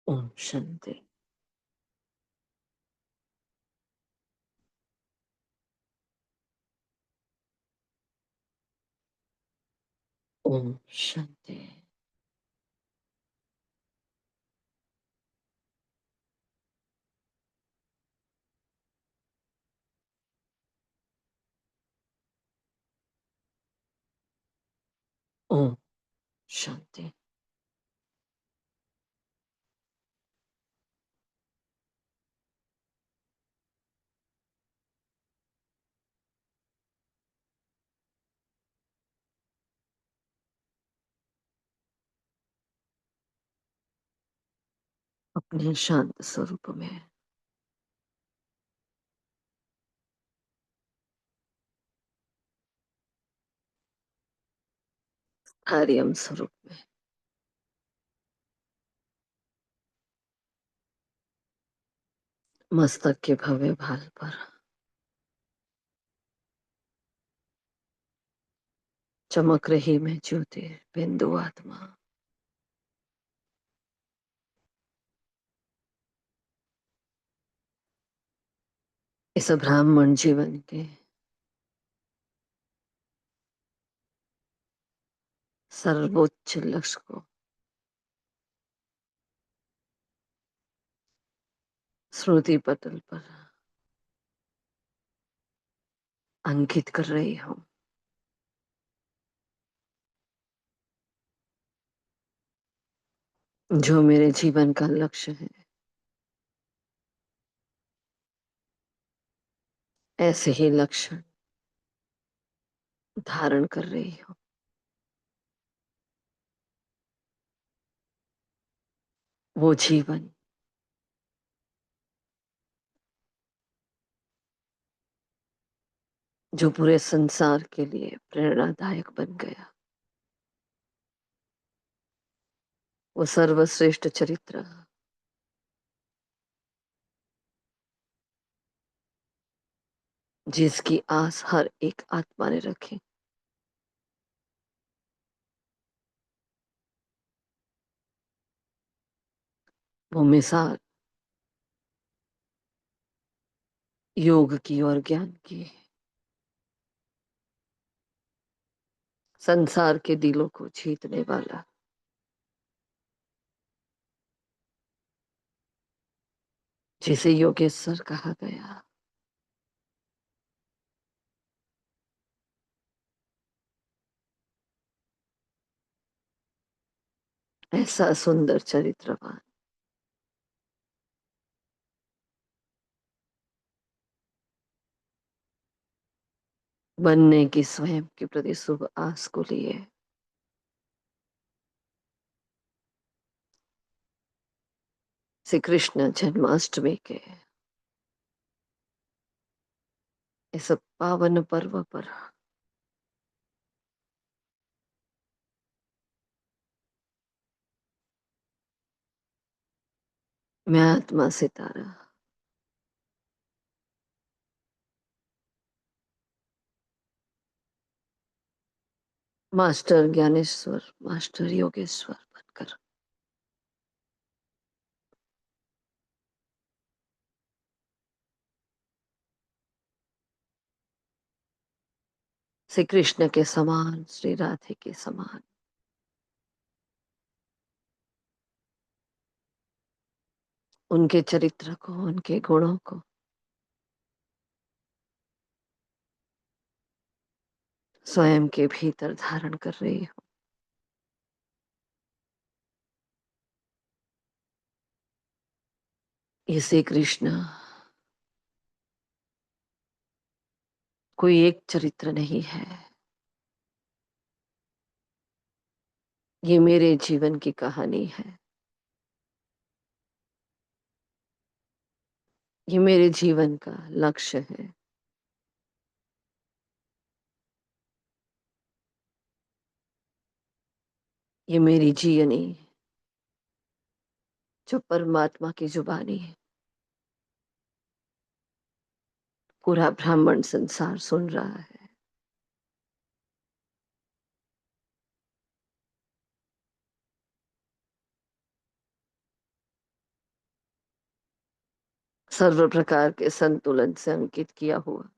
ओम शांति। ओम शांति। ओम शांति। अपने शांत स्वरूप में आर्यम स्वरूप में मस्तक के भव्य भाल पर चमक रही मैं ज्योति बिंदु आत्मा। इस ब्राह्मण जीवन के सर्वोच्च लक्ष्य को स्मृति पटल पर अंकित कर रही हूँ। जो मेरे जीवन का लक्ष्य है, ऐसे ही लक्ष्य धारण कर रही हूँ। वो जीवन जो पूरे संसार के लिए प्रेरणादायक बन गया, वो सर्वश्रेष्ठ चरित्र जिसकी आस हर एक आत्मा ने रखी, वो मिसाल योग की और ज्ञान की संसार के दिलों को जीतने वाला, जिसे योगेश्वर कहा गया, ऐसा सुंदर चरित्रवान बनने की स्वयं के प्रति शुभ आस को लिए श्री कृष्ण जन्माष्टमी के इस पावन पर्व पर मैं आत्मा सितारा मास्टर ज्ञानेश्वर, मास्टर योगेश्वर बनकर श्री कृष्ण के समान, श्री राधे के समान उनके चरित्र को, उनके गुणों को स्वयं के भीतर धारण कर रही हूँ। ये श्री कृष्ण कोई एक चरित्र नहीं है, ये मेरे जीवन की कहानी है। ये मेरे जीवन का लक्ष्य है। ये मेरी जीवनी जो परमात्मा की जुबानी है, पूरा ब्राह्मण संसार सुन रहा है। सर्व प्रकार के संतुलन से अंकित किया हुआ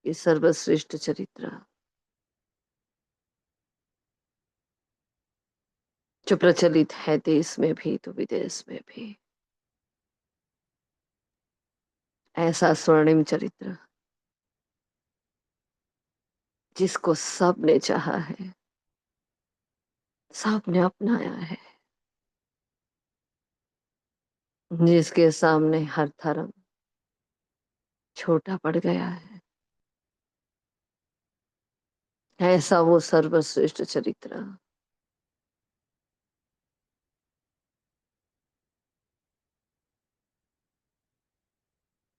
ये सर्वश्रेष्ठ चरित्र, जो प्रचलित है देश में भी तो विदेश में भी, ऐसा स्वर्णिम चरित्र जिसको सबने चाहा है, सबने अपनाया है, जिसके सामने हर धर्म छोटा पड़ गया है, ऐसा वो सर्वश्रेष्ठ चरित्र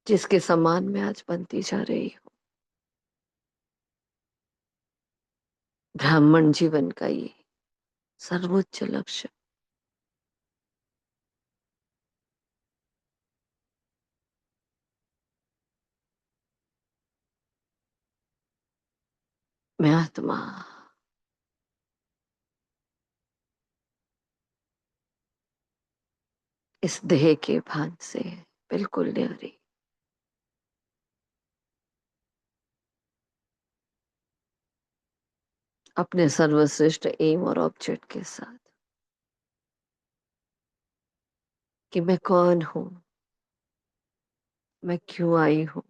जिसके सम्मान में आज बनती जा रही हो। ब्राह्मण जीवन का ये सर्वोच्च लक्ष्य, मैं आत्मा इस देह के भान से बिल्कुल न्यारी, अपने सर्वश्रेष्ठ एम और ऑब्जेक्ट के साथ कि मैं कौन हूं, मैं क्यों आई हूं,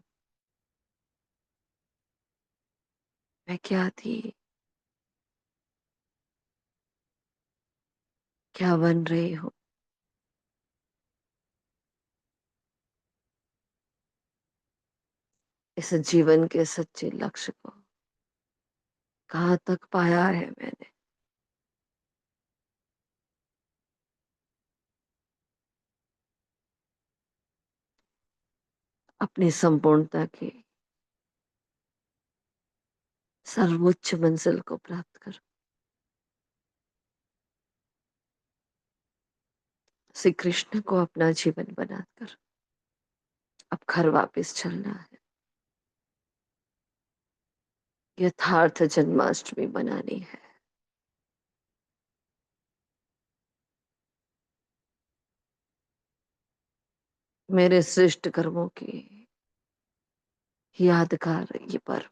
मैं क्या थी, क्या बन रही हूं। इस जीवन के सच्चे लक्ष्य को कहाँ तक पाया है मैंने, अपनी संपूर्णता की सर्वोच्च मंजिल को प्राप्त कर श्री कृष्ण को अपना जीवन बनाकर अब घर वापस चलना है, यथार्थ जन्माष्टमी मनानी है। मेरे श्रेष्ठ कर्मों की यादगार ये पर्व,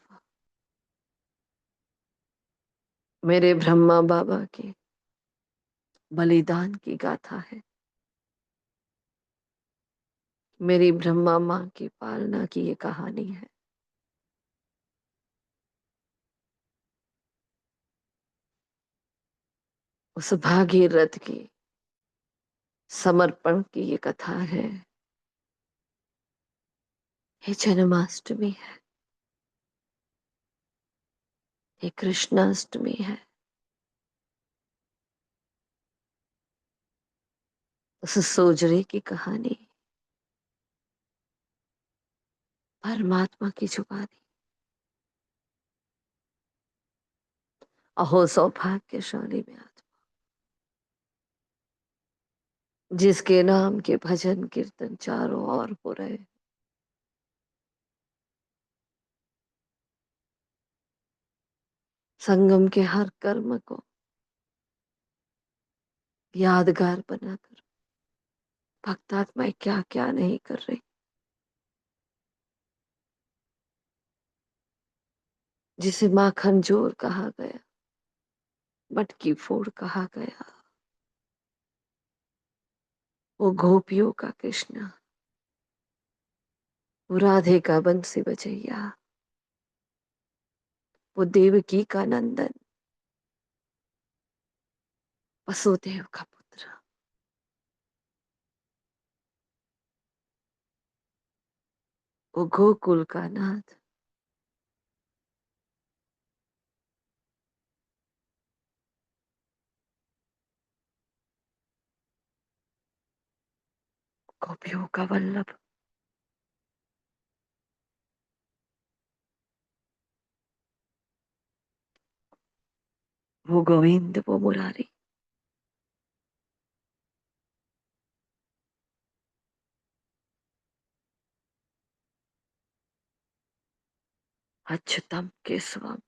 मेरे ब्रह्मा बाबा की बलिदान की गाथा है, मेरी ब्रह्मा माँ की पालना की ये कहानी है। उस भागीरथ की समर्पण की ये कथा है। ये जन्माष्टमी है, ये कृष्णाष्टमी है, उस सोजरे की कहानी, परमात्मा की जुबानी। अहो सौभाग्यशाली में आत्मा जिसके नाम के भजन कीर्तन चारों ओर हो रहे, संगम के हर कर्म को यादगार बनाकर भक्तात्माएं क्या क्या नहीं कर रही, जिसे माखन जोर कहा गया, मटकी फोड़ कहा गया, वो गोपियों का कृष्णा, वो राधे का बंसी बजैया, वो देवकी का नंदन, वसुदेव का पुत्र, वो गोकुल का नाथ, गोपियों का वल्लभ, वो गोविंद, वो मुरारी, अच्युतम केशवम।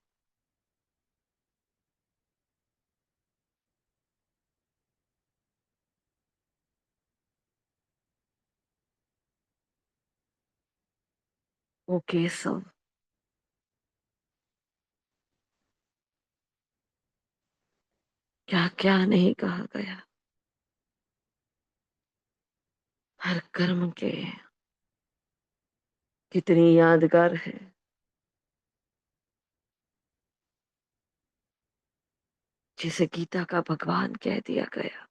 ओ केशव, क्या क्या नहीं कहा गया। हर कर्म के कितनी यादगार है। जिसे गीता का भगवान कह दिया गया,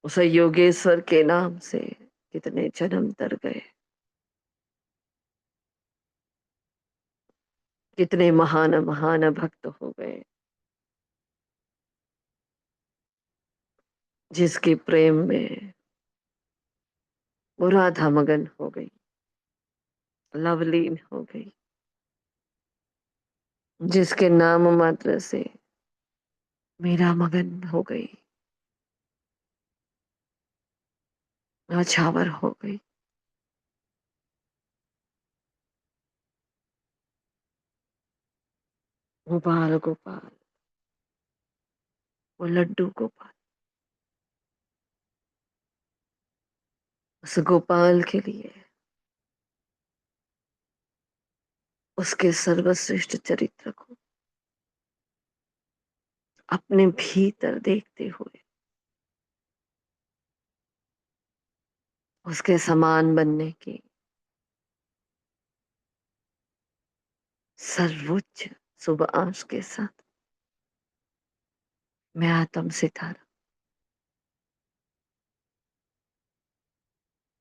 उसे योगेश्वर के नाम से कितने जन्म तर गए, कितने महान महान भक्त हो गए। जिसके प्रेम में वो राधा मगन हो गई, लवलीन हो गई। जिसके नाम मात्र से मीरा मगन हो गई, नौछावर हो गई। गोपाल गोपाल, वो लड्डू गोपाल, उस गोपाल के लिए उसके सर्वश्रेष्ठ चरित्र को अपने भीतर देखते हुए उसके समान बनने की सर्वोच्च शुभ आश के साथ मैं आत्म सितारा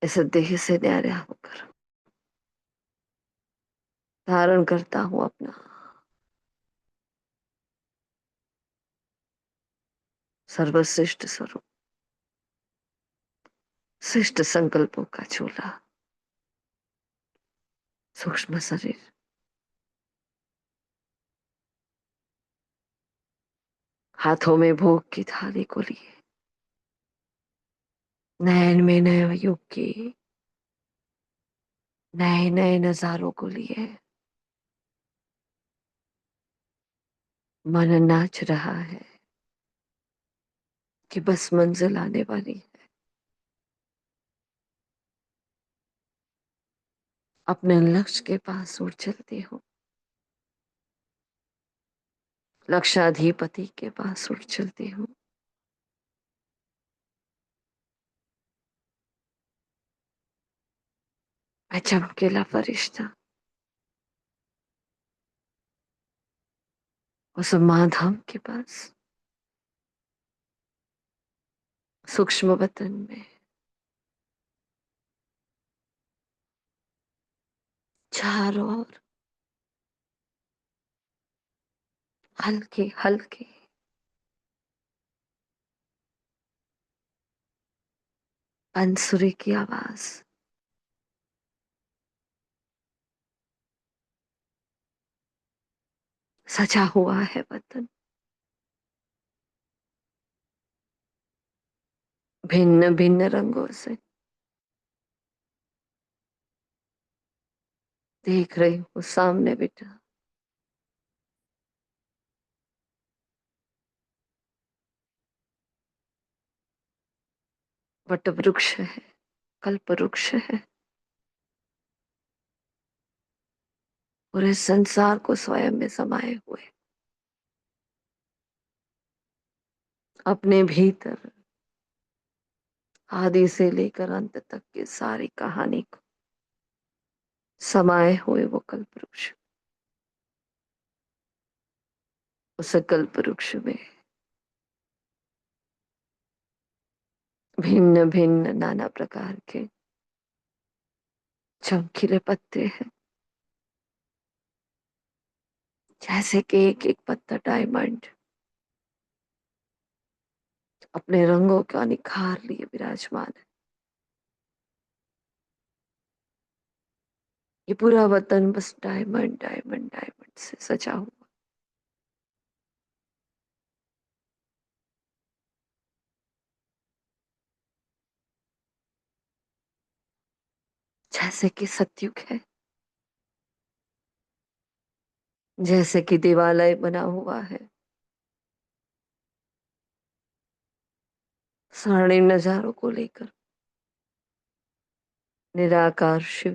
इस देह से न्यारा होकर धारण करता हूं अपना सर्वश्रेष्ठ स्वरूप, श्रेष्ठ संकल्पों का झोला, सूक्ष्म शरीर, हाथों में भोग की थाली को लिए, नयन में नए युग की नए नए नजारों को लिए मन नाच रहा है कि बस मंजिल आने वाली है। अपने लक्ष्य के पास उड़ चलती हूँ, लक्षाधिपति के पास उड़ चलती हूँ। मैं चमकीला फरिश्ता उस माधव के पास सूक्ष्म वतन में चारों ओर हल्के हल्के बांसुरी की आवाज, सजा हुआ है वतन भिन्न भिन्न रंगों से। देख रही हूँ सामने बेटा, वट वृक्ष है, कल्प वृक्ष है, पूरे संसार को स्वयं में समाये हुए अपने भीतर आदि से लेकर अंत तक की सारी कहानी को समाये हुए वो कल्प वृक्ष। उस कल्प वृक्ष में भिन्न भिन्न नाना प्रकार के चमकीले पत्ते हैं, जैसे कि एक एक पत्ता डायमंड अपने रंगों का निखार लिए विराजमान है। ये पूरा वतन बस डायमंड डायमंड डायमंड से सजा हुआ, जैसे कि सतयुग है, जैसे कि देवालय बना हुआ है, स्वर्णिम नजारों को लेकर निराकार शिव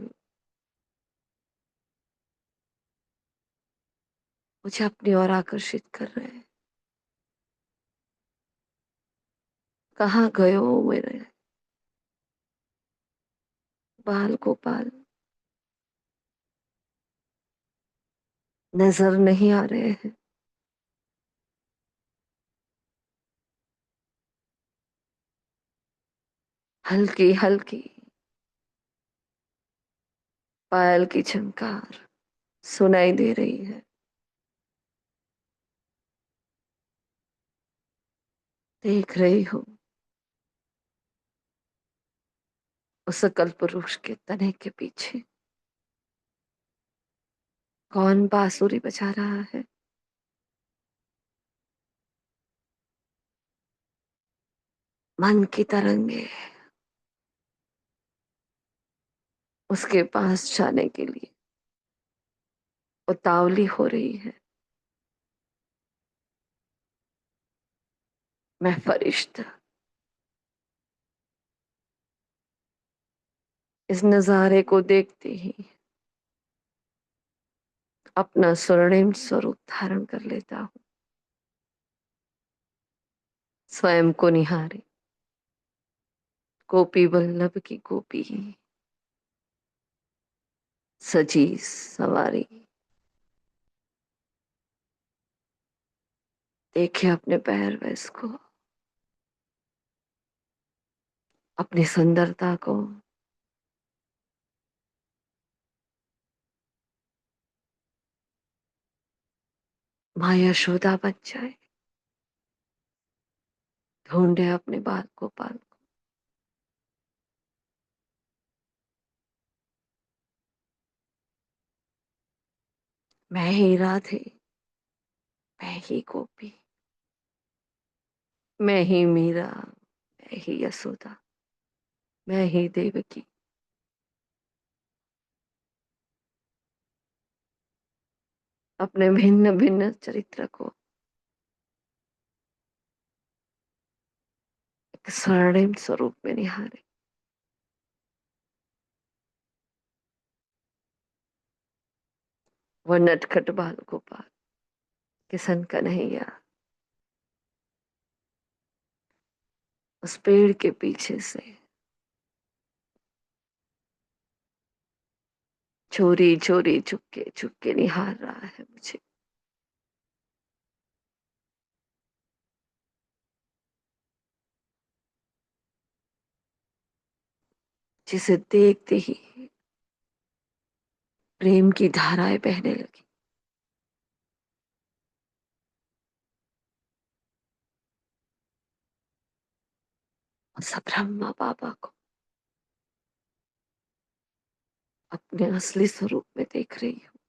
मुझे अपनी ओर आकर्षित कर रहे हैं। कहाँ गए हो मेरे बाल गोपाल? नजर नहीं आ रहे हैं। हल्की हल्की पायल की झनकार सुनाई दे रही है। देख रही हूँ उस कल्पवृक्ष के तने के पीछे कौन बांसुरी बजा रहा है। मन की तरंगे उसके पास जाने के लिए उतावली हो रही है। मैं फरिश्ता इस नजारे को देखते ही अपना स्वर्णिम स्वरूप धारण कर लेता हूँ। स्वयं को निहारे गोपी वल्लभ की गोपी सजी सवारी। देखे अपने पैर वैस को, अपनी सुंदरता को। माँ यशोदा बन जाए, ढूंढे अपने बाल गोपाल को। मैं ही राधे, मैं ही गोपी, मैं ही मीरा, मैं ही यशोदा, मैं ही देवकी। अपने भिन्न भिन्न चरित्र को एक स्वर्णिम स्वरूप में निहारे। वह नटखट बाल गोपाल, किशन कन्हैया उस पेड़ के पीछे से चोरी चोरी चुपके चुपके निहार रहा है मुझे। जिसे देखते ही प्रेम की धाराएं बहने लगी। उस ब्रह्मा बाबा को अपने असली स्वरूप में देख रही हूँ।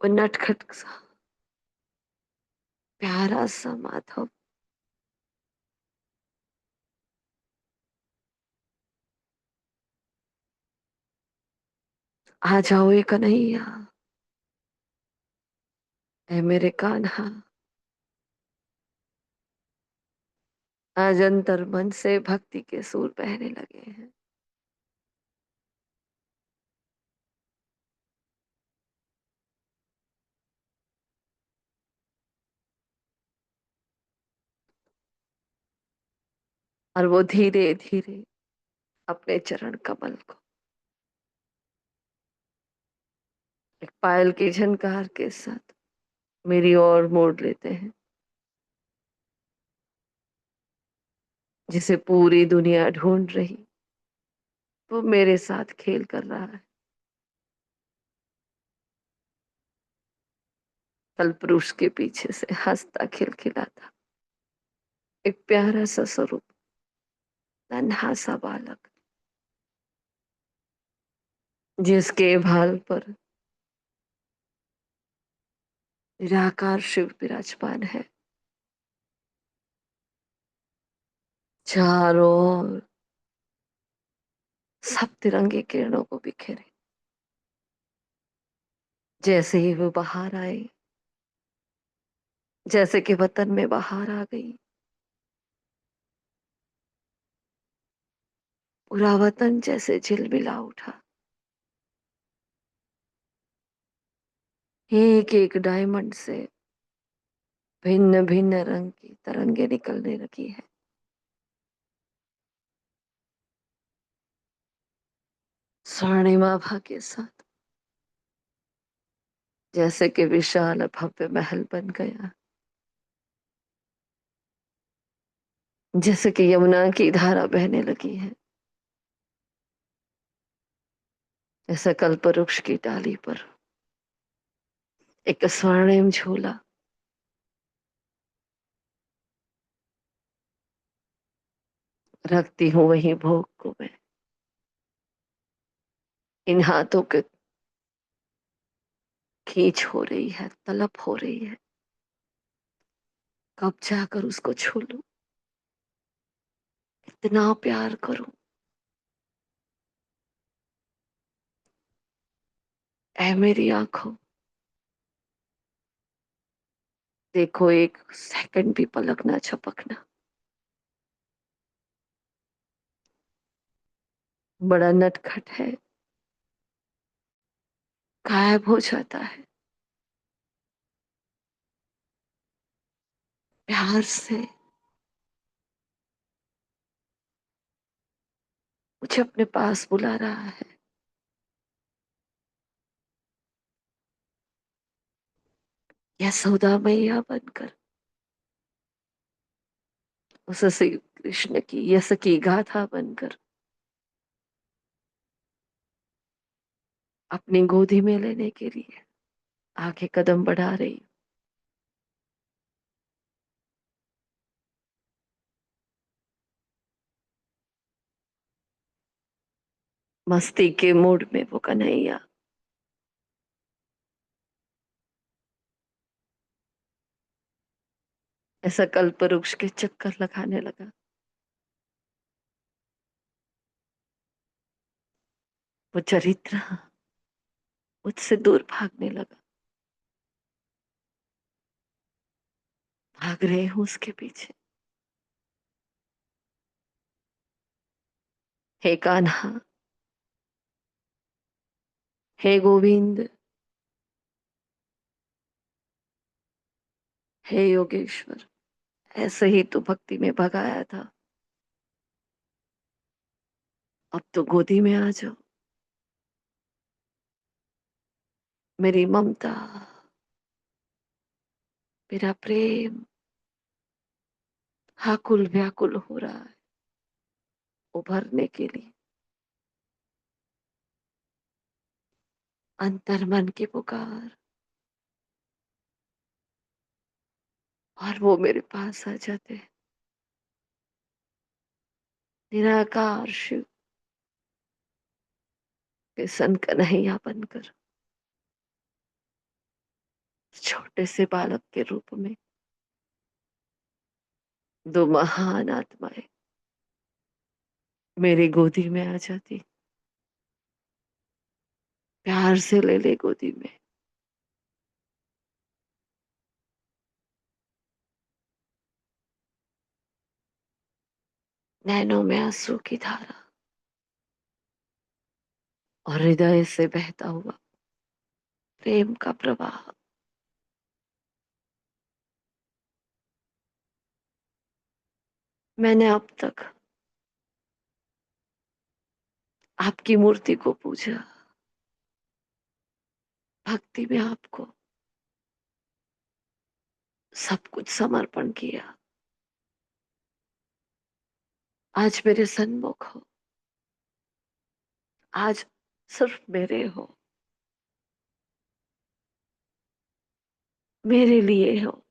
वो नटखट सा प्यारा सा माधव आ जाओ ये कन्हैया, ऐ मेरे कान्हा। आज अंतर मन से भक्ति के सुर बहने लगे हैं। और वो धीरे धीरे अपने चरण कमल को एक पायल की झनकार के साथ मेरी ओर मोड़ लेते हैं। जिसे पूरी दुनिया ढूंढ रही, वो मेरे साथ खेल कर रहा है। कल पुरुष के पीछे से हंसता खिलखिलाता एक प्यारा सा स्वरूप, नन्हा सा बालक जिसके भाल पर निराकार शिव विराजमान है। चारों ओर सब तिरंगे किरणों को बिखेरे। जैसे ही वो बाहर आए, जैसे कि वतन में बाहर आ गई। पूरा वतन जैसे झिलमिला उठा। एक एक डायमंड से भिन्न भिन्न रंग की तरंगे निकलने लगी है। स्वर्णिमाभा के साथ, जैसे कि विशाल भव्य महल बन गया, जैसे कि यमुना की धारा बहने लगी है, जैसे कल्पवृक्ष की डाली पर एक स्वर्णिम झूला, रखती हूँ वही भोग को मैं। इन हाथों के खींच हो रही है, तलप हो रही है, कब जाकर उसको छू लूं, इतना प्यार करूं। ऐ मेरी आंखों, देखो एक सेकंड भी पलक ना झपकना। बड़ा नटखट है, गायब हो जाता है। प्यार से मुझे अपने पास बुला रहा है। यशोदा मैया बनकर, उस श्री कृष्ण की यश की गाथा बनकर अपनी गोदी में लेने के लिए आगे कदम बढ़ा रही। मस्ती के मूड में वो कन्हैया ऐसा कल्पवृक्ष के चक्कर लगाने लगा। वो चरित्र मुझसे दूर भागने लगा। भाग रहे हूं उसके पीछे। हे कान्हा, हे गोविंद, हे योगेश्वर, ऐसे ही तो भक्ति में भगाया था, अब तो गोदी में आ जाओ। मेरी ममता, मेरा प्रेम आकुल व्याकुल हो रहा है उभरने के लिए। अंतर मन की पुकार, और वो मेरे पास आ जाते हैं। निराकार शिव के सन कन्हैया बनकर, छोटे से बालक के रूप में दो महान आत्माएं मेरी गोदी में आ जाती। प्यार से ले ले गोदी में। नैनों में आंसू की धारा और हृदय से बहता हुआ प्रेम का प्रवाह। मैंने अब तक आपकी मूर्ति को पूजा, भक्ति में आपको सब कुछ समर्पण किया। आज मेरे सन्मुख हो, आज सिर्फ मेरे हो, मेरे लिए हो।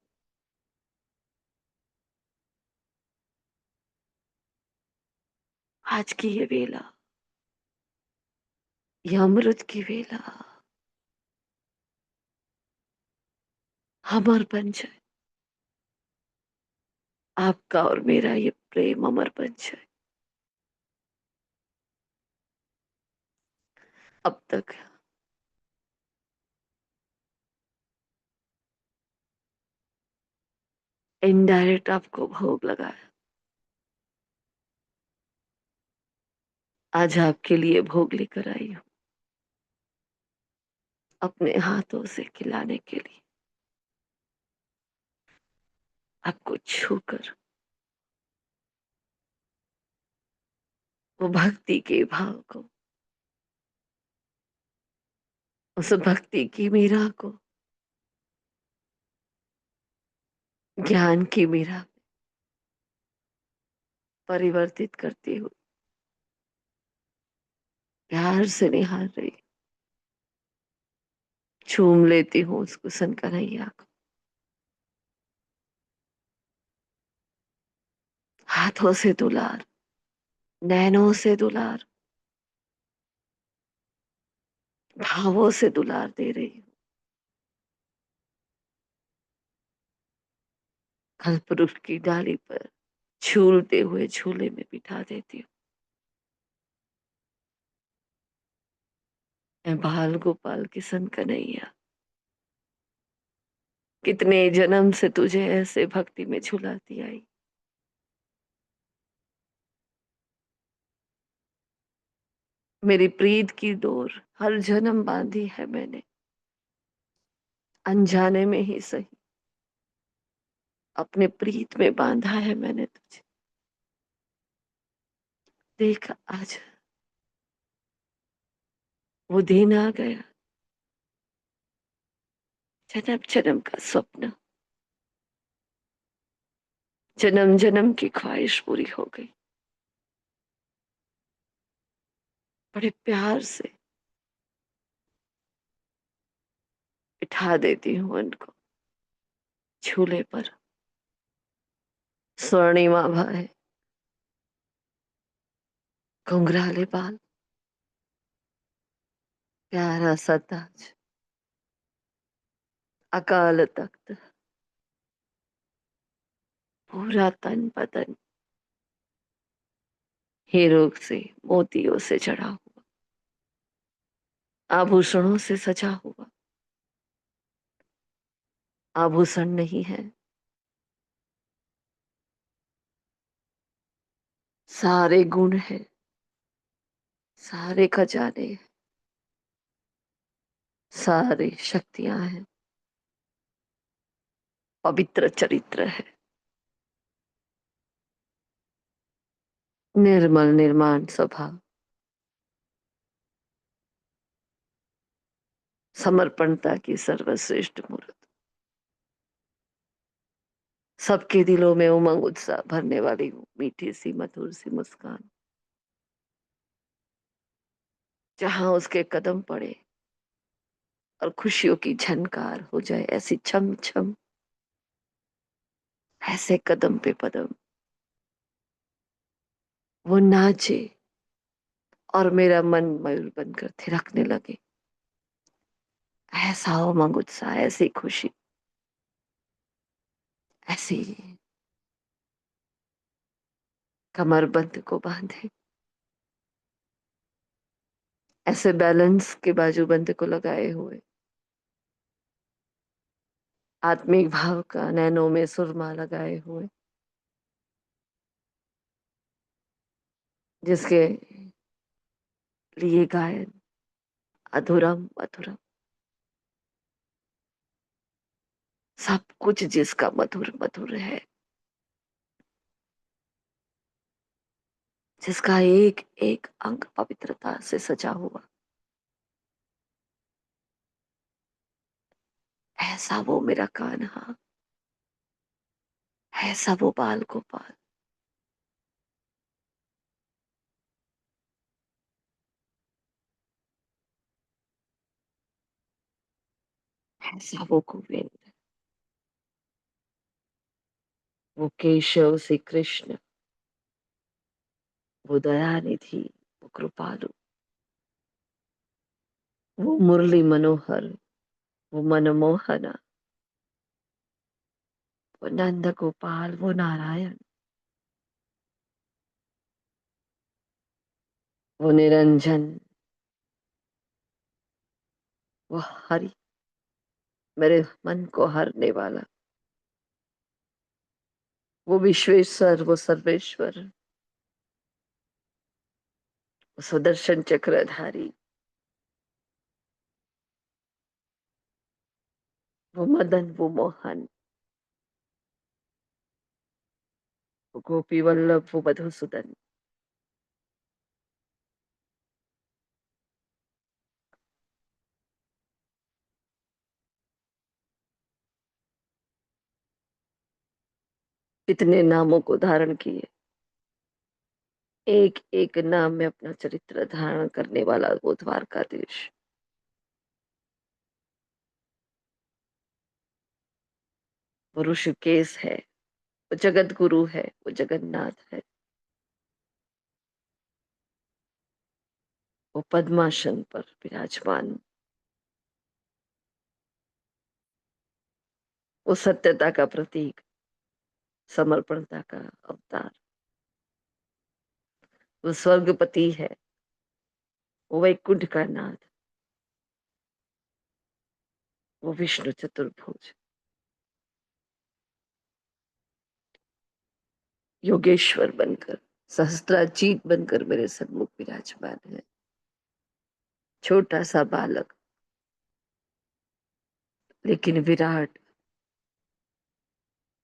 आज की ये वेला, ये अमृत की वेला अमर बन जाए। आपका और मेरा ये प्रेम अमर बन जाए। अब तक इनडायरेक्ट आपको भोग लगाया, आज आपके लिए भोग लेकर आई हूँ, अपने हाथों से खिलाने के लिए, आपको छूकर वो भक्ति के भाव को, उस भक्ति की मीरा को ज्ञान की मीरा में परिवर्तित करती हूँ। प्यार से निहार रही, चूम लेती हूँ उस कुसन कन्हैया को, हाथों से दुलार, नैनों से दुलार, भावों से दुलार दे रही हूँ। कल्पवृक्ष की डाली पर झूलते हुए झूले में बिठा देती हूँ। मैं बाल गोपाल किशन कन्हैया, कितने जन्म से तुझे ऐसे भक्ति में झुलाती आई। मेरी प्रीत की डोर हर जन्म बांधी है मैंने, अनजाने में ही सही अपने प्रीत में बांधा है मैंने तुझे। देख आज वो दिन आ गया, जन्म जन्म का स्वप्न, जन्म जन्म की ख्वाहिश पूरी हो गई। बड़े प्यार से बिठा देती हूँ उनको झूले पर। स्वर्णिमा भाई, घुंघराले बाल, प्यारा सा ताज, अकाल तख्त, पूरा तन बदन हीरो से मोतियों से जड़ा हुआ, आभूषणों से सजा हुआ। आभूषण नहीं है, सारे गुण है, सारे खजाने हैं, सारी शक्तियां हैं, पवित्र चरित्र है, निर्मल निर्माण स्वभाव, समर्पणता की सर्वश्रेष्ठ मूर्त, सबके दिलों में उमंग उत्साह भरने वाली मीठी सी मधुर सी मुस्कान। जहां उसके कदम पड़े और खुशियों की झनकार हो जाए, ऐसी छम छम, ऐसे कदम पे कदम वो नाचे और मेरा मन मयूर बनकर थिरकने लगे। ऐसा उमंग उत्साह, ऐसी खुशी, ऐसी कमरबंद को बांधे, ऐसे बैलेंस के बाजूबंद को लगाए हुए, आत्मिक भाव का नैनों में सुरमा लगाए हुए, जिसके लिए गायन अधूरम मधुरम, सब कुछ जिसका मधुर मधुर है, जिसका एक एक अंग पवित्रता से सजा हुआ, ऐसा वो मेरा कान्हा, ऐसा वो बाल गोपाल, ऐसा वो गोविंद, वो केशव श्री कृष्ण, वो दयानिधि, वो कृपालु, वो मुरली मनोहर, वो मनमोहना, वो नंद गोपाल, वो नारायण, वो निरंजन, वो हरि, मेरे मन को हरने वाला, वो विश्वेश्वर, वो सर्वेश्वर, सुदर्शन चक्रधारी, वो मदन, वो मोहन, वो गोपी वल्लभ, वो मधुसूदन। इतने नामों को धारण किए, एक एक नाम में अपना चरित्र धारण करने वाला वो द्वारकाधीश। वो ऋषिकेश है, वो जगत गुरु है, वो जगन्नाथ है, वो पद्मासन पर विराजमान, वो सत्यता का प्रतीक, समर्पणता का अवतार, वो स्वर्गपति है, वो वैकुंठ का नाथ, वो विष्णु चतुर्भुज, योगेश्वर बनकर, सहस्त्राजीत बनकर मेरे सन्मुख विराजमान है। छोटा सा बालक, लेकिन विराट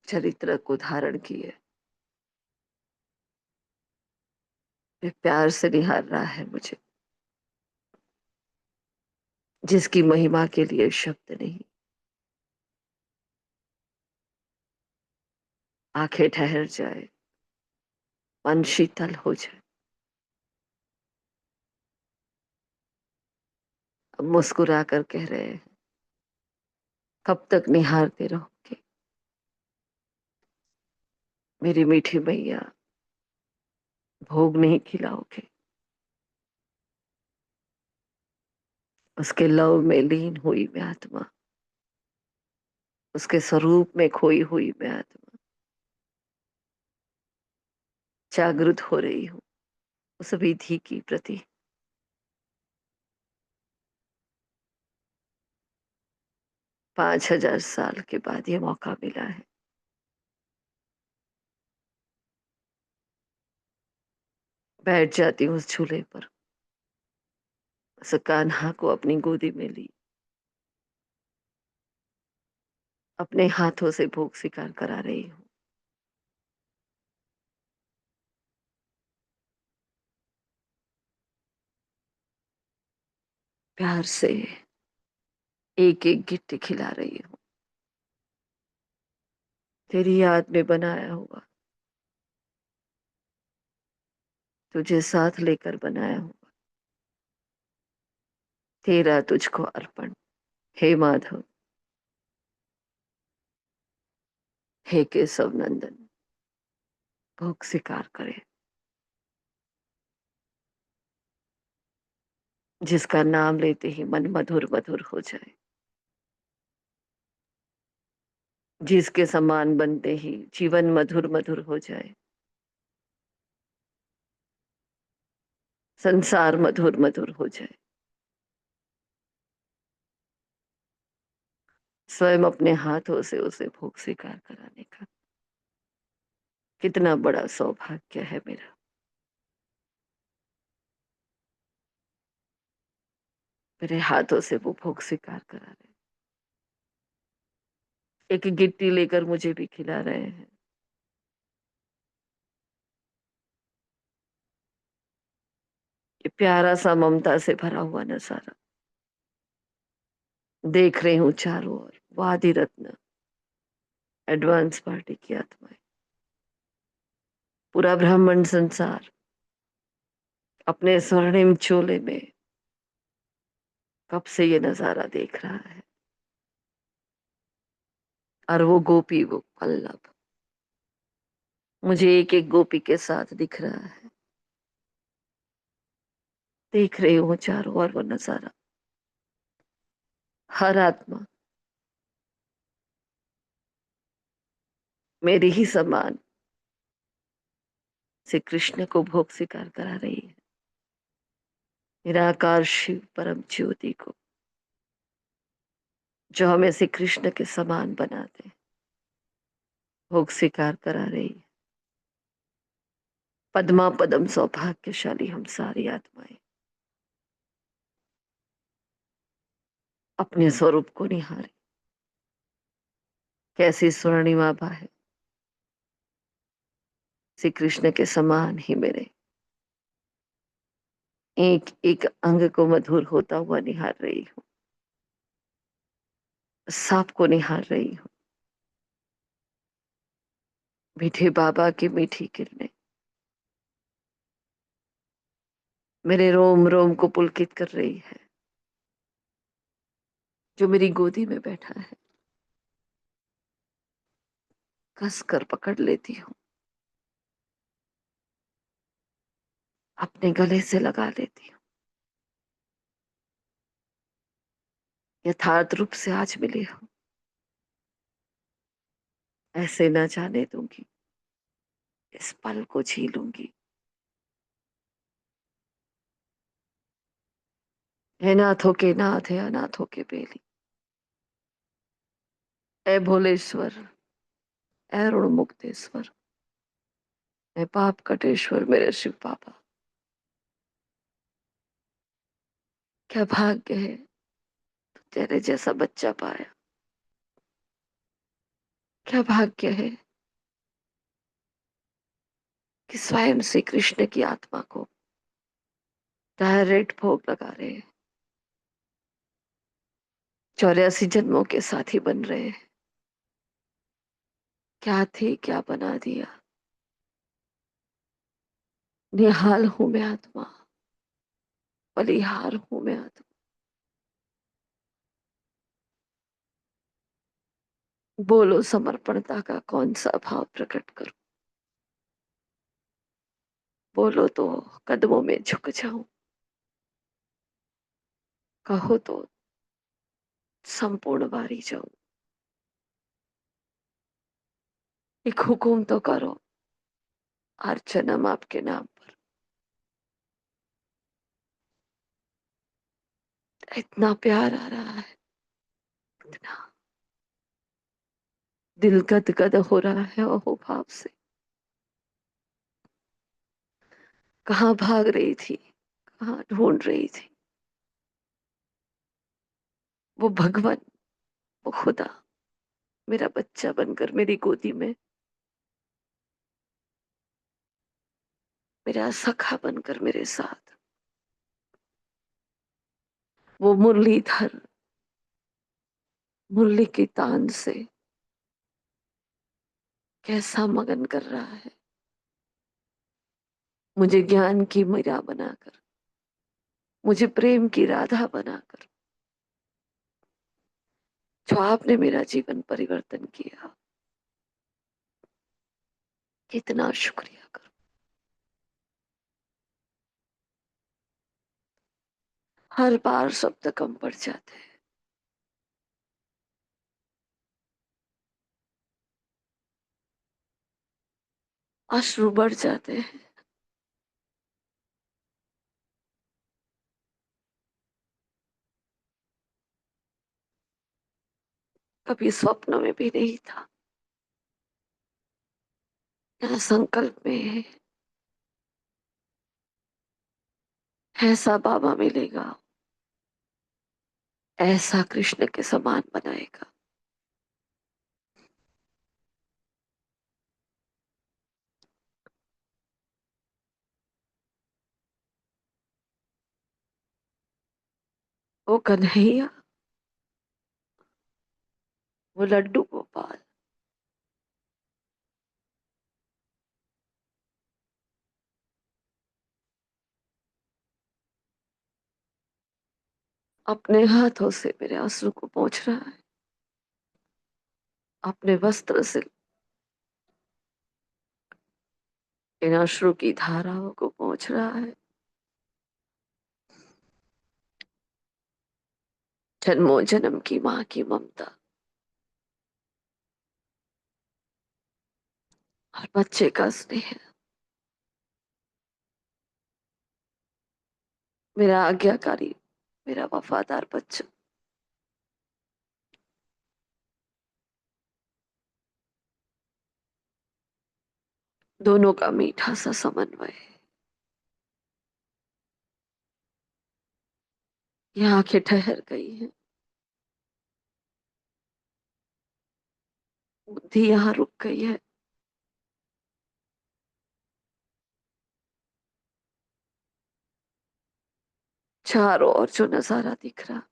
चरित्र को धारण किए। वे प्यार से निहार रहा है मुझे, जिसकी महिमा के लिए शब्द नहीं। आंखें ठहर जाए, मन शीतल हो जाए। अब मुस्कुरा कर कह रहे हैं, कब तक निहारते रहोगे मेरी मीठी मैया, भोग नहीं खिलाओगे। उसके लव में लीन हुई मैं आत्मा, उसके स्वरूप में खोई हुई मैं आत्मा, जागृत हो रही हूँ उस विधि की प्रति। 5000 साल के बाद ये मौका मिला है। बैठ जाती हूँ उस झूले पर, उस कान्हा को अपनी गोदी में ली, अपने हाथों से भोग स्वीकार करा रही हूँ। प्यार से एक एक गिट्टी खिला रही हूँ। तेरी याद में बनाया हुआ, तुझे साथ लेकर बनाया हुआ, तेरा तुझको अर्पण। हे माधव, हे केशव नंदन, भोग स्वीकार करे। जिसका नाम लेते ही मन मधुर मधुर हो जाए, जिसके समान बनते ही जीवन मधुर मधुर हो जाए, संसार मधुर मधुर हो जाए। स्वयं अपने हाथों से उसे भोग स्वीकार कराने का कितना बड़ा सौभाग्य है मेरा। मेरे हाथों से वो भोग स्वीकार करा रहे, एक गिट्टी लेकर मुझे भी खिला रहे हैं। ये प्यारा सा ममता से भरा हुआ नजारा देख रही हूँ चारों ओर। वादी रत्न, एडवांस पार्टी की आत्माएं, पूरा ब्राह्मण संसार अपने स्वर्णिम चोले में कब से ये नजारा देख रहा है। और वो गोपी, वो वल्लभ मुझे एक एक गोपी के साथ दिख रहा है। देख रही हूँ चारों ओर वो नजारा। हर आत्मा मेरी ही समान श्री कृष्ण को भोग स्वीकार करा रही है। निराकार शिव परम ज्योति को, जो हमें श्री कृष्ण के समान बनाते, भोग स्वीकार करा रही है। पद्मा पदम सौभाग्यशाली हम सारी आत्माएं अपने स्वरूप को निहारे। कैसी स्वर्णिमा है, श्री कृष्ण के समान ही मेरे एक एक अंग को मधुर होता हुआ निहार रही हूँ, सांप को निहार रही हूँ। मीठे बाबा की मीठी किरणें मेरे रोम रोम को पुलकित कर रही है। जो मेरी गोदी में बैठा है, कस कर पकड़ लेती हूँ, अपने गले से लगा लेती हूँ। यथार्थ रूप से आज मिली हूँ, ऐसे न जाने दूंगी, इस पल को जी लूंगी। हे नाथों के नाथ, है अनाथों के बेली, ए भोलेश्वर, ए ऋण मुक्तेश्वर, ए पाप कटेश्वर मेरे शिव बाबा। क्या भाग्य है तेरे जैसा बच्चा पाया। क्या भाग्य है कि स्वयं श्री कृष्ण की आत्मा को डायरेक्ट भोग लगा रहे हैं। 84 जन्मों के साथी बन रहे हैं। क्या थी क्या बना दिया। निहाल हूं मैं आत्मा, बलिहार हूं मैं आत्मा। बोलो समर्पणता का कौन सा भाव प्रकट करूं। बोलो तो कदमों में झुक जाऊं, कहो तो संपूर्ण वारी जाऊं। एक हुकुम तो करो, हर जन्म आपके नाम पर। इतना प्यार आ रहा है, इतना दिल गदगद हो रहा है अहो भाव से। कहाँ भाग रही थी, कहाँ ढूंढ रही थी वो भगवान, वो खुदा मेरा बच्चा बनकर मेरी गोदी में, मेरा सखा बनकर मेरे साथ। वो मुरलीधर मुरली की तान से कैसा मगन कर रहा है, मुझे ज्ञान की मीरा बनाकर, मुझे प्रेम की राधा बनाकर। जो आपने मेरा जीवन परिवर्तन किया, कितना शुक्रिया करूं। हर बार शब्द कम पड़ जाते हैं। अश्रु बढ़ जाते हैं। कभी स्वप्न में भी नहीं था। यहाँ संकल्प में है, ऐसा बाबा मिलेगा, ऐसा कृष्ण के समान बनाएगा। वो कन्हैया, वो लड्डू गोपाल, अपने हाथों से मेरे आंसू को पोंछ रहा है, अपने वस्त्र से इन अश्रु की धाराओं को पोंछ रहा है। जन्मों जन्म की माँ की ममता और बच्चे का स्नेह, मेरा आज्ञाकारी, मेरा वफादार बच्चा। दोनों का मीठा सा समन्वय। ये आंखें ठहर गई हैं, बुद्धि यहाँ रुक गई है। चारों ओर जो नजारा दिख रहा,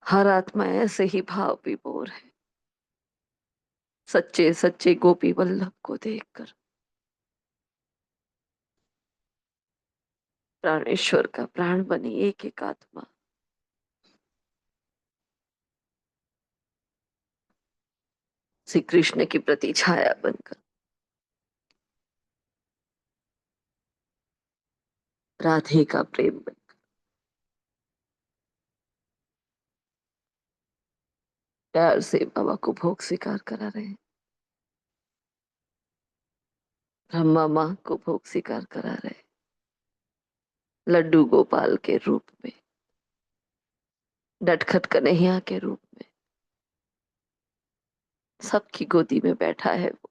हर आत्मा ऐसे ही भाव विभोर है, सच्चे सच्चे गोपी वल्लभ को देखकर। प्राणेश्वर का प्राण बनी एक एक आत्मा श्री कृष्ण की प्रति छाया बनकर, राधे का प्रेम बनकर, प्यार से बाबा को भोग स्वीकार करा रहे हैं। ब्रह्मा माँ को भोग स्वीकार करा रहे हैं, लड्डू गोपाल के रूप में, नटखट कन्हैया के रूप में। सबकी गोदी में बैठा है वो।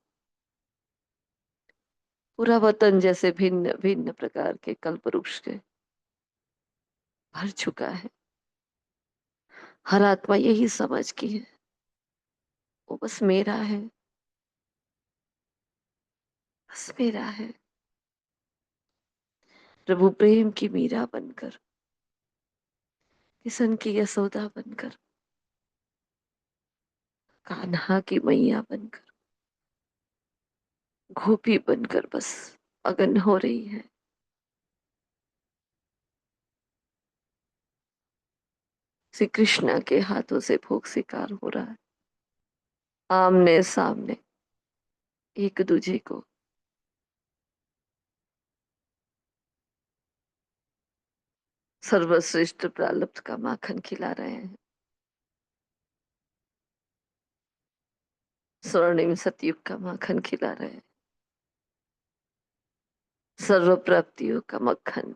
पूरा वतन जैसे भिन्न भिन्न प्रकार के कल्प वृक्ष के भर चुका है। हर आत्मा यही समझ की है, वो बस मेरा है, बस मेरा है। प्रभु प्रेम की मीरा बनकर, किशन की यशोदा बनकर, कान्हा की मैया बनकर, गोपी बनकर बस अगन हो रही है। श्री कृष्णा के हाथों से भोग स्वीकार हो रहा है, आमने सामने एक दूजे को। सर्वश्रेष्ठ प्रारब्ध का माखन खिला रहे हैं। स्वर्णिम सतयुग का माखन खिला रहे हैं। सर्व प्राप्तियों का मक्खन,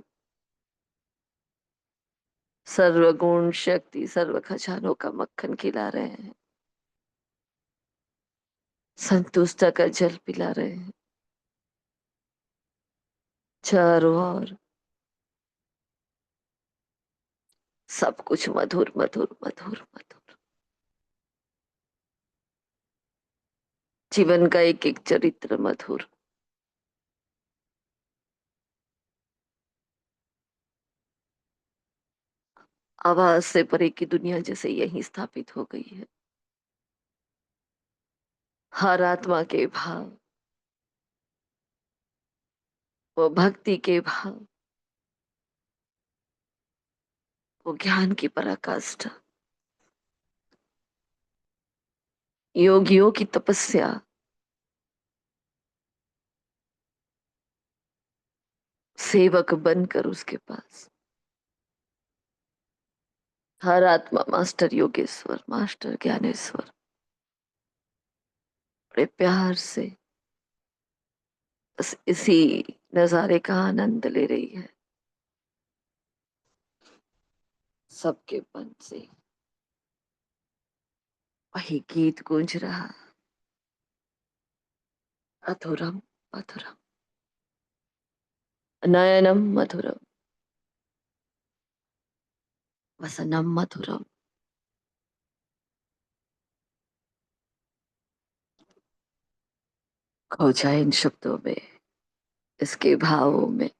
सर्व गुण शक्ति सर्व खजानों का मक्खन खिला रहे हैं। संतुष्टा का जल पिला रहे हैं। चारों ओर सब कुछ मधुर मधुर मधुर मधुर। जीवन का एक एक चरित्र मधुर। आवाज से परे की दुनिया जैसे यही स्थापित हो गई है। हर आत्मा के भाव, वो भक्ति के भाव, वो ज्ञान की पराकाष्ठा, योगियों की तपस्या, सेवक बनकर उसके पास। हर आत्मा मास्टर योगेश्वर, मास्टर ज्ञानेश्वर बड़े प्यार से बस इसी नजारे का आनंद ले रही है। सबके मन से वही गीत गूंज रहा, अधुरम मधुरम, नयनम मधुरम, वसनम मधुरम। खो जाए इन शब्दों में, इसके भावों में।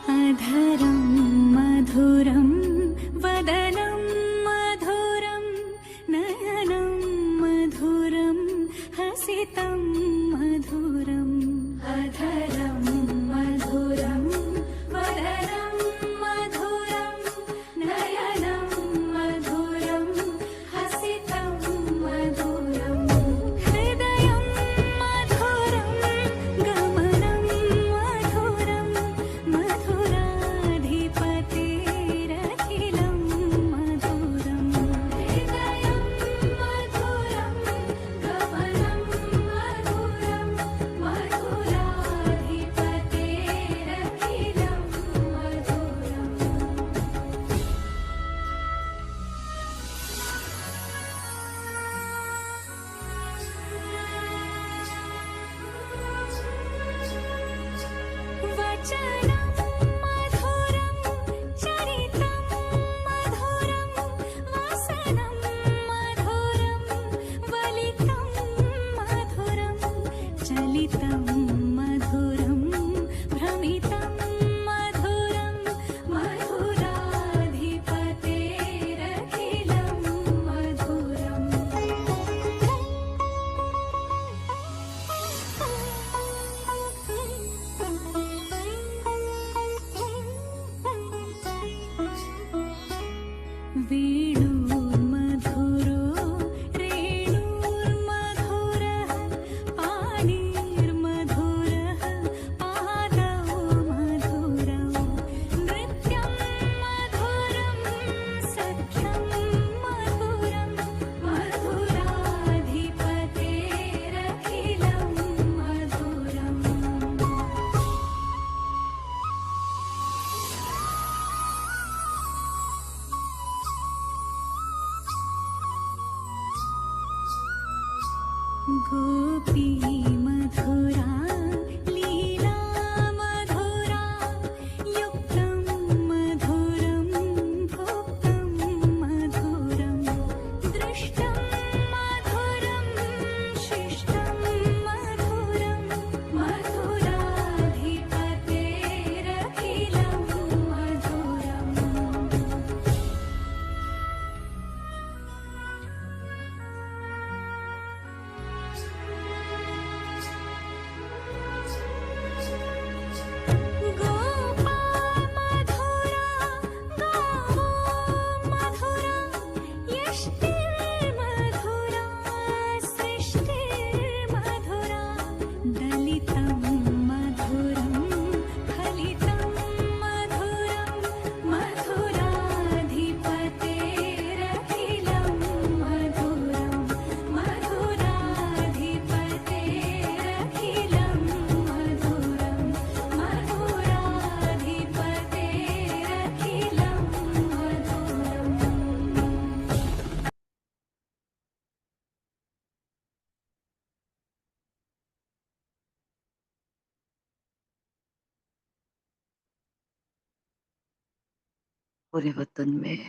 अधरं मधुरं वदनं मधुरं नयनं मधुरं हसितं वचनं मधुरं चरितं मधुरं वसनं मधुरं वलितं मधुरं चलितं मधुरं भ्रमितं मधुरं मधुराधिपतेरखिलं मधुरम् वेणुर्मधुरो रेणुर्मधुरः पाणिर्मधुरः पादौ मधुरौ नृत्यं मधुरं सख्यं मधुरं मधुराधिपतेरखिलं मधुरम् गोपी मधुरा लीला मधुरा युक्तं मधुरं भुक्तं मधुरं दृष्टं मधुरं शिष्टं मधुरं मधुराधिपतेरखिलं मधुरम् गोपा मधुरा गावो मधुरा यष्टिर्मधुरा सृष्टिर्मधुरा दलितं मधुरं फलितं मधुरं मधुराधिपतेरखिलं मधुरं मधुराधिपतेरखिलं मधुरं मधुराधिपतेरखिलं मधुरम् पूरे वतन में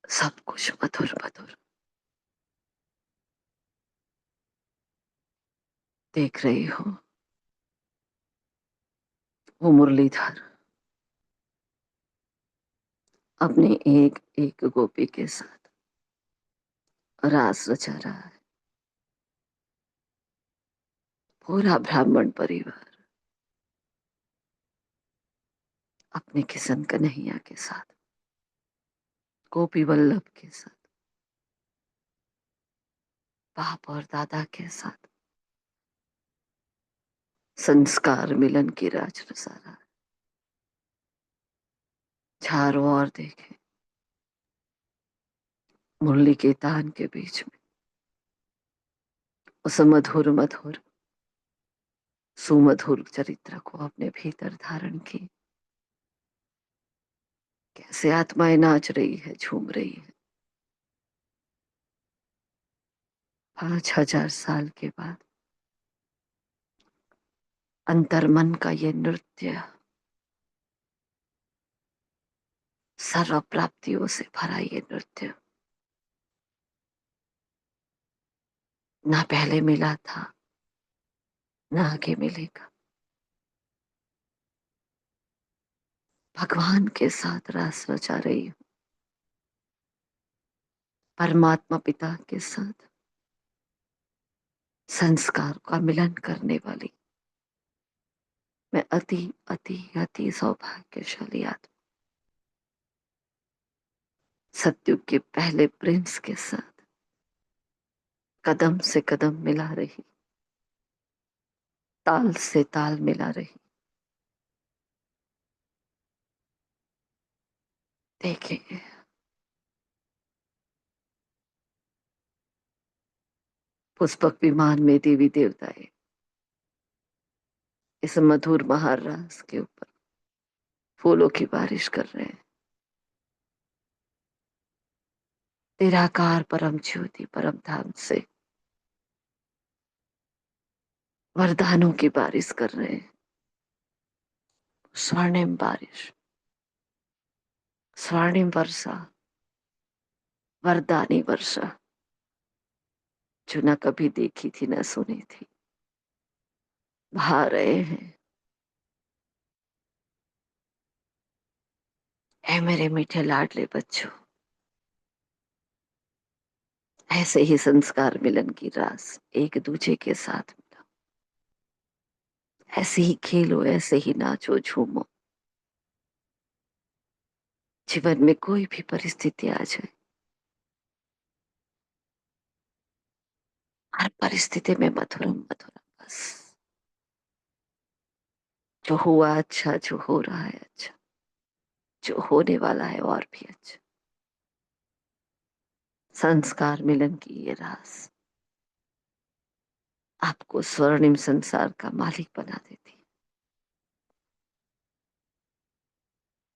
सब कुछ मधुर मधुर देख रही हो। वो मुरलीधर अपनी एक एक गोपी के साथ रास रचा रहा है। पूरा ब्राह्मण परिवार अपने किशन कन्हैया के साथ, गोपी वल्लभ के साथ, बाप और दादा के साथ संस्कार मिलन की राज रचा रहा है। चारों ओर देखे, मुरली के तान के बीच में उस मधुर मधुर सुमधुर चरित्र को अपने भीतर धारण की। कैसे आत्माएं नाच रही है, झूम रही है। 5000 साल के बाद अंतर्मन का ये नृत्य सर्व प्राप्तियों से भरा ये नृत्य ना पहले मिला था, ना आगे मिलेगा। भगवान के साथ रास रचा रही हूं, परमात्मा पिता के साथ संस्कार का मिलन करने वाली मैं अति अति अति सौभाग्यशाली आत्मा, सतयुग के पहले प्रिंस के साथ कदम से कदम मिला रही, ताल से ताल मिला रही। देखेंगे पुष्पक विमान में देवी देवताएं इस मधुर महारास के ऊपर फूलों की बारिश कर रहे हैं। निराकार परम ज्योति परम धाम से वरदानों की बारिश कर रहे हैं, स्वर्णिम बारिश, स्वर्णिम वर्षा, वरदानी वर्षा, जो न कभी देखी थी न सुनी थी, बहा रहे हैं। ऐ मेरे मीठे लाडले बच्चों, ऐसे ही संस्कार मिलन की रास एक दूजे के साथ मिला, ऐसे ही खेलो, ऐसे ही नाचो झूमो। जीवन में कोई भी परिस्थिति आ जाए, हर परिस्थिति में मधुरम मधुरम बस। जो हुआ अच्छा, जो हो रहा है अच्छा, जो होने वाला है और भी अच्छा। संस्कार मिलन की ये रास आपको स्वर्णिम संसार का मालिक बना देती है।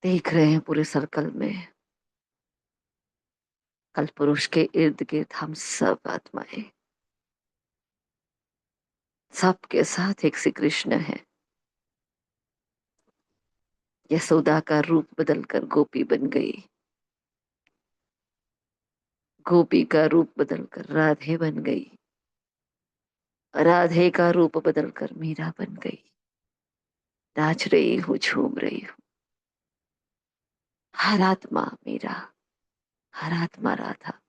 देख रहे हैं पूरे सर्कल में कल पुरुष के इर्द गिर्द हम सब आत्माएं, सबके साथ एक श्री कृष्ण है। यशोदा का रूप बदलकर गोपी बन गई, गोपी का रूप बदलकर राधे बन गई, राधे का रूप बदलकर मीरा बन गई। नाच रही हूँ, झूम रही हूँ, हर आत्मा मीरा, हर आत्मा राधा,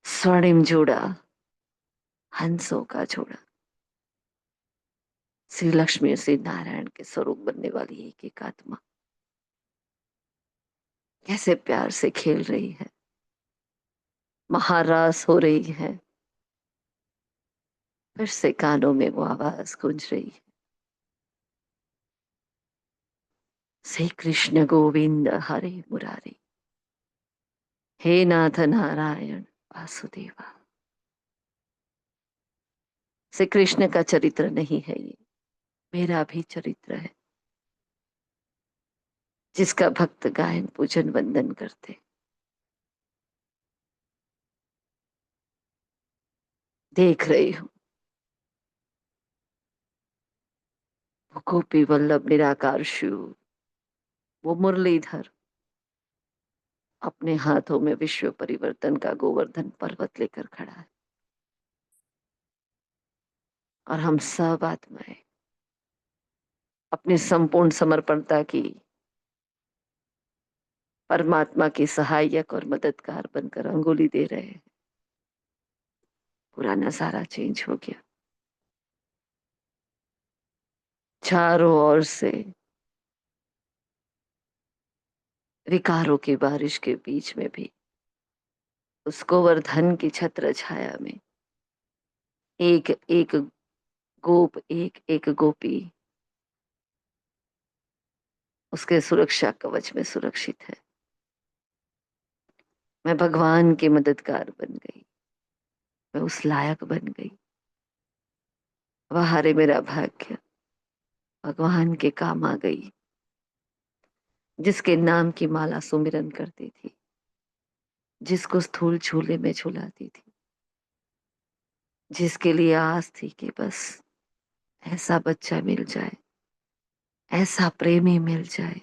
स्वर्णिम जोड़ा, हंसों का जोड़ा, श्री लक्ष्मी श्री नारायण के स्वरूप बनने वाली एक एक आत्मा कैसे प्यार से खेल रही है, महारास हो रही है। फिर से कानों में वो आवाज गूंज रही है, श्री कृष्ण गोविंद हरे मुरारी, हे नाथ नारायण वासुदेवा। श्री कृष्ण का चरित्र नहीं है ये, मेरा भी चरित्र है, जिसका भक्त गायन पूजन वंदन करते। देख रही हूँ वो गोपी वल्लभ निराकार शिव, वो मुरलीधर अपने हाथों में विश्व परिवर्तन का गोवर्धन पर्वत लेकर खड़ा है, और हम सब आत्माएं अपनी संपूर्ण समर्पणता की परमात्मा की सहायक और मददगार बनकर अंगुली दे रहे हैं। पूरा नजारा चेंज हो गया, चारों ओर से विकारों की बारिश के बीच में भी उस गोवर्धन की छत्र छाया में एक एक गोप, एक एक गोपी उसके सुरक्षा कवच में सुरक्षित है। मैं भगवान की मददगार बन गई, मैं उस लायक बन गई। वाह रे मेरा भाग्य, भगवान के काम आ गई, जिसके नाम की माला सुमिरन करती थी, जिसको स्थूल झूले में झुलाती थी, जिसके लिए आस थी कि बस ऐसा बच्चा मिल जाए, ऐसा प्रेमी मिल जाए,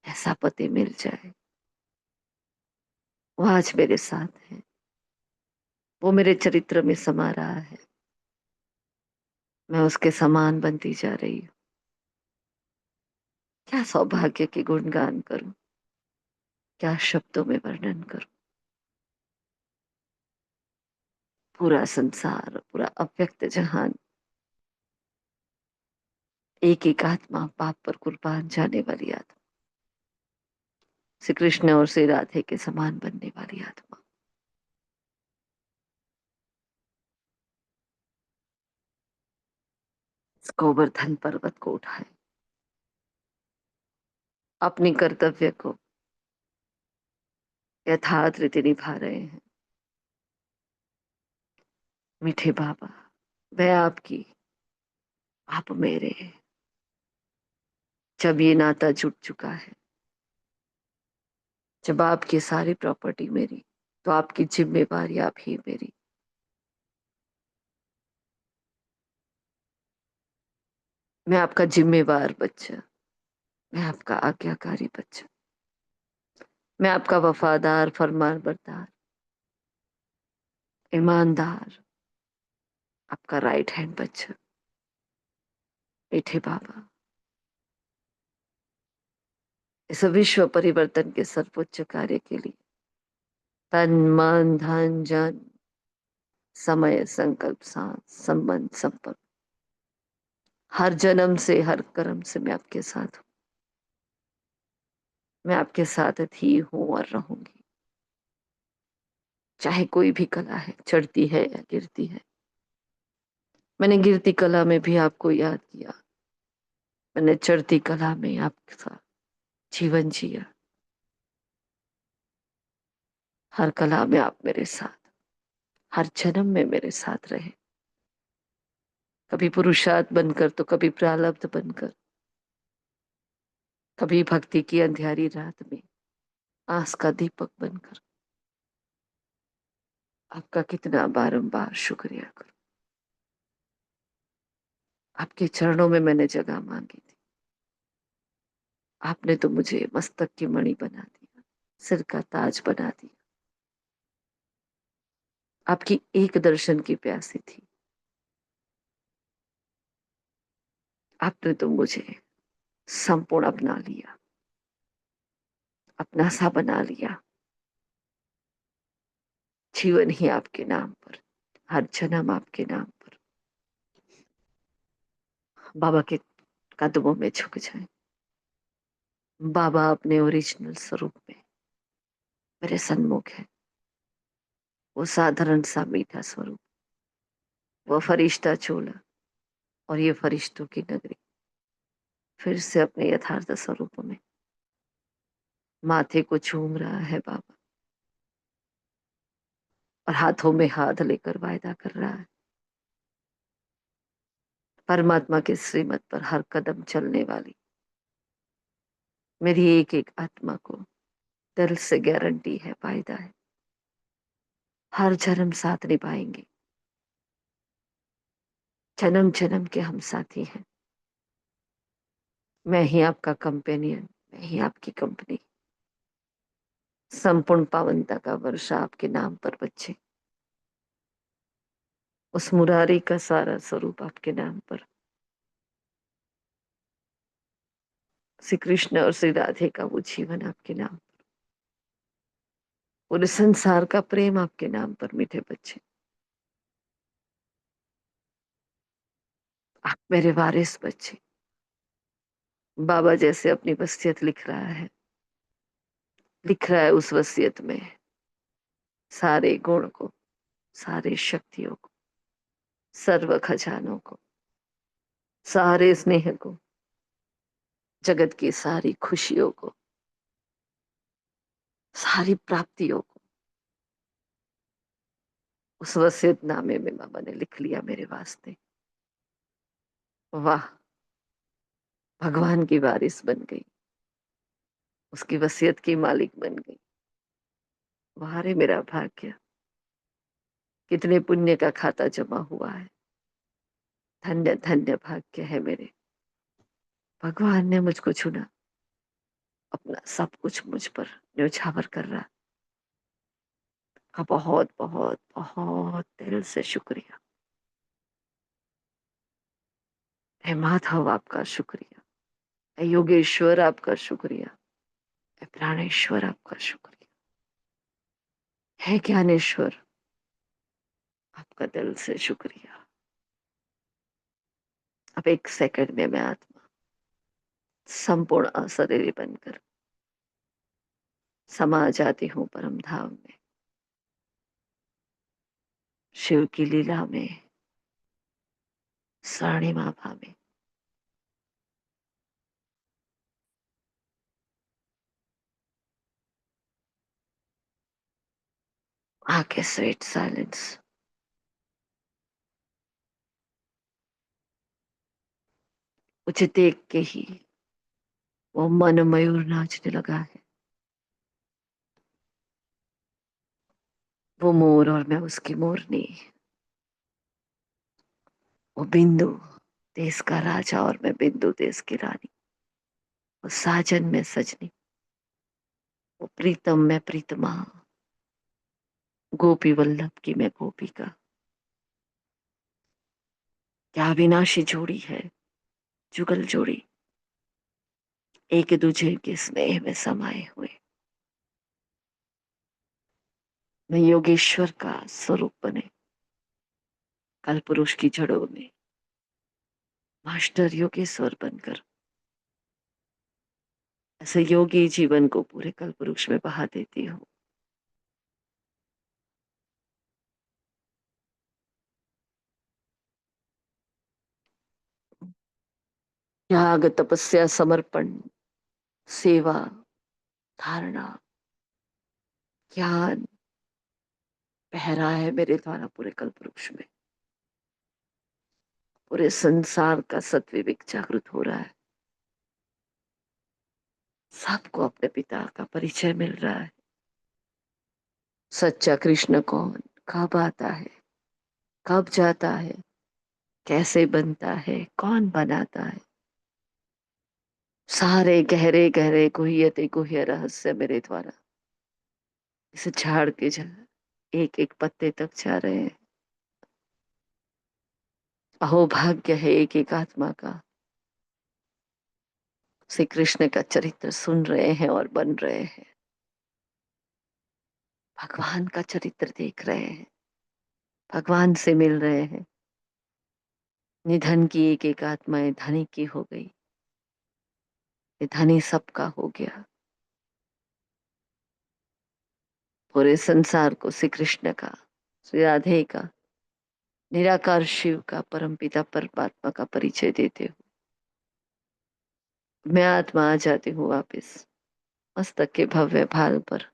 ऐसा पति मिल जाए। वो आज मेरे साथ है, वो मेरे चरित्र में समा रहा है, मैं उसके समान बनती जा रही हूँ। क्या सौभाग्य के गुणगान करूं, क्या शब्दों में वर्णन करूं। पूरा संसार, पूरा अव्यक्त जहान एक एक आत्मा, पाप पर कुर्बान जाने वाली आत्मा, श्री कृष्ण और श्री राधे के समान बनने वाली आत्मा। इस गोवर्धन पर्वत को उठाए, अपनी कर्तव्य को यथार्थ रीति निभा रहे हैं। मीठे बाबा, मैं आपकी, आप मेरे, जब ये नाता जुट चुका है, जब आपकी सारी प्रॉपर्टी मेरी, तो आपकी जिम्मेवारी आप ही मेरी। मैं आपका जिम्मेवार बच्चा, मैं आपका आज्ञाकारी बच्चा, मैं आपका वफादार, फरमानबरदार, ईमानदार, आपका राइट हैंड बच्चा। मीठे बाबा, इस विश्व परिवर्तन के सर्वोच्च कार्य के लिए तन, मन, धन, जन, समय, संकल्प, साथ, संबंध, संपर्क, हर जन्म से, हर कर्म से मैं आपके साथ हूँ। मैं आपके साथ थी, हूँ और रहूंगी। चाहे कोई भी कला है, चढ़ती है या गिरती है। मैंने गिरती कला में भी आपको याद किया, मैंने चढ़ती कला में आपके साथ जीवन जिया। हर कला में आप मेरे साथ, हर जन्म में मेरे साथ रहे। कभी पुरुषार्थ बनकर तो कभी प्रारब्ध बनकर, कभी भक्ति की अंधियारी रात में आस का दीपक बनकर। आपका कितना बारंबार शुक्रिया करूं। आपके चरणों में मैंने जगह मांगी थी, आपने तो मुझे मस्तक की मणि बना दिया, सिर का ताज बना दिया। आपकी एक दर्शन की प्यासी थी, आपने तो मुझे संपूर्ण अपना लिया, अपना सा बना लिया। जीवन ही आपके नाम पर, हर जन्म आपके नाम पर। बाबा के कदमों में झुक जाए। बाबा अपने ओरिजिनल स्वरूप में मेरे सन्मुख है। वो साधारण सा मीठा स्वरूप, वो फरिश्ता चोला और ये फरिश्तों की नगरी फिर से अपने यथार्थ स्वरूप में माथे को चूम रहा है बाबा, और हाथों में हाथ लेकर वायदा कर रहा है, परमात्मा के श्रीमत पर हर कदम चलने वाली मेरी एक एक आत्मा को दिल से गारंटी है, वायदा है, हर जन्म साथ निभाएंगे। जन्म जन्म के हम साथी हैं। मैं ही आपका कंपेनियन, मैं ही आपकी कंपनी। संपूर्ण पावनता का वर्षा आपके नाम पर बच्चे, उस मुरारी का सारा स्वरूप आपके नाम पर, श्री कृष्ण और श्री राधे का वो जीवन आपके नाम, पूरे संसार का प्रेम आपके नाम पर। मीठे बच्चे, आप मेरे वारिस बच्चे। बाबा जैसे अपनी वसीयत लिख रहा है, लिख रहा है उस वसीयत में सारे गुण को, सारे शक्तियों को, सर्व खजानों को, सारे स्नेह को, जगत की सारी खुशियों को, सारी प्राप्तियों को उस वसीयतनामे में बाबा ने लिख लिया मेरे वास्ते। वाह, भगवान की वारिस बन गई, उसकी वसीयत की मालिक बन गई। वाह रे मेरा भाग्य, कितने पुण्य का खाता जमा हुआ है। धन्य धन्य भाग्य है मेरे। भगवान ने मुझको चुना, अपना सब कुछ मुझ पर न्योछावर कर रहा का बहुत बहुत बहुत दिल से शुक्रिया। हे माधव आपका शुक्रिया, हे योगेश्वर आपका शुक्रिया, हे प्राणेश्वर आपका शुक्रिया, हे ज्ञानेश्वर आपका दिल से शुक्रिया। अब एक सेकंड में मैं आत्मा संपूर्ण अशरीरी बनकर समा जाती हूँ परम धाम में, शिव की लीला में, स्वर्णिमा में। आके स्वीट साइलेंस, मुझे देख के ही वो मन मयूर नाचने लगा है। वो मोर और मैं उसकी मोरनी, वो बिंदु देश का राजा और मैं बिंदु देश की रानी, वो साजन में सजनी, वो प्रीतम में प्रीतमा, गोपी वल्लभ की मैं गोपिका। क्या अविनाशी जोड़ी है, जुगल जोड़ी, एक दूजे के स्नेह में समाये हुए। मैं योगेश्वर का स्वरूप बने, कल पुरुष की जड़ों में मास्टर योगेश्वर बनकर ऐसे योगी जीवन को पूरे कल पुरुष में बहा देती हूँ। त्याग, तपस्या, समर्पण, सेवा, धारणा, ज्ञान पहरा है मेरे द्वारा पूरे कल पुरुष में। पूरे संसार का सत्विवेक जागृत हो रहा है, सबको अपने पिता का परिचय मिल रहा है। सच्चा कृष्ण कौन, कब आता है, कब जाता है, कैसे बनता है, कौन बनाता है, सारे गहरे गहरे गुह्यते गुह्य रहस्य मेरे द्वारा इस झाड़ के एक एक पत्ते तक जा रहे हैं। अहो भाग्य है एक एक आत्मा का श्री कृष्ण का चरित्र सुन रहे हैं और बन रहे हैं, भगवान का चरित्र देख रहे हैं, भगवान से मिल रहे हैं। निधन की एक एक आत्माएं धनी की हो गई, ये धनी सबका हो गया। पूरे संसार को श्री कृष्ण का, श्री राधे का, निराकार शिव का, परमपिता परमात्मा का परिचय देते हो। मैं आत्मा आ जाती हूँ वापिस मस्तक के भव्य भाल पर।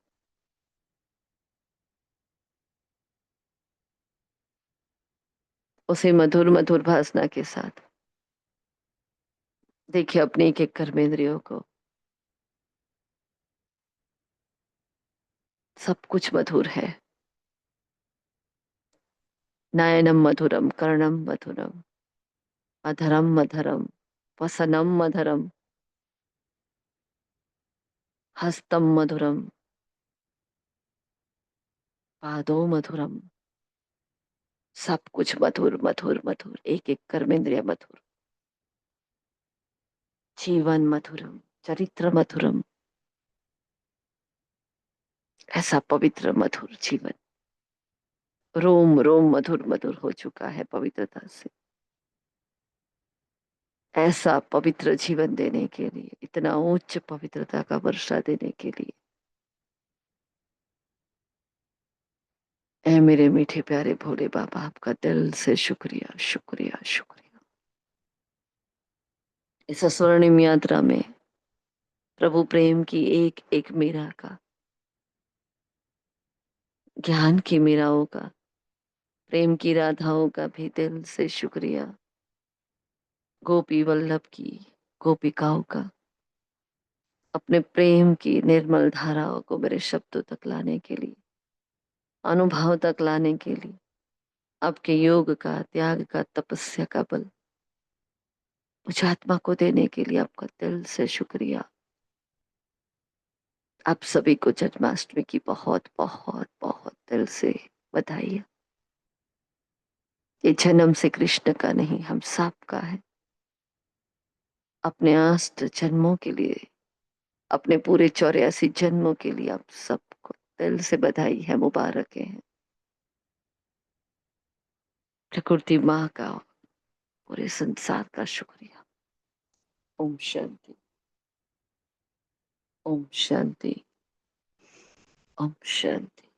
उसे मधुर मधुर भासना के साथ देखिए अपने एक एक कर्मेंद्रियों को, सब कुछ मधुर है। नयनम मधुरम, कर्णम मधुरम, अधरम मधुरम, वसनम मधुरम, हस्तम मधुरम, पादो मधुरम, सब कुछ मधुर मधुर मधुर, एक एक कर्मेंद्रिय मधुर, जीवन मधुरम, चरित्र मधुरम, ऐसा पवित्र मधुर जीवन। रोम रोम मधुर मधुर हो चुका है पवित्रता से। ऐसा पवित्र जीवन देने के लिए, इतना उच्च पवित्रता का वर्षा देने के लिए, ऐ मेरे मीठे प्यारे भोले बाबा, आपका दिल से शुक्रिया शुक्रिया शुक्रिया। इस स्वर्णिम यात्रा में प्रभु प्रेम की एक एक मीरा का, ज्ञान की मीराओं का, प्रेम की राधाओं का भी दिल से शुक्रिया। गोपी वल्लभ की गोपिकाओं का, अपने प्रेम की निर्मल धाराओं को मेरे शब्दों तक लाने के लिए, अनुभव तक लाने के लिए, आपके योग का, त्याग का, तपस्या का बल मुझ आत्मा को देने के लिए आपका दिल से शुक्रिया। आप सभी को जन्माष्टमी की बहुत बहुत बहुत दिल से बधाई। ये जन्म से कृष्ण का नहीं, हम सबका है। अपने अष्ट जन्मों के लिए, अपने पूरे 84 जन्मों के लिए आप सबको दिल से बधाई है, मुबारक है। प्रकृति माँ का, पूरे संसार का शुक्रिया। ओम शांति, ओम शांति, ओम शांति।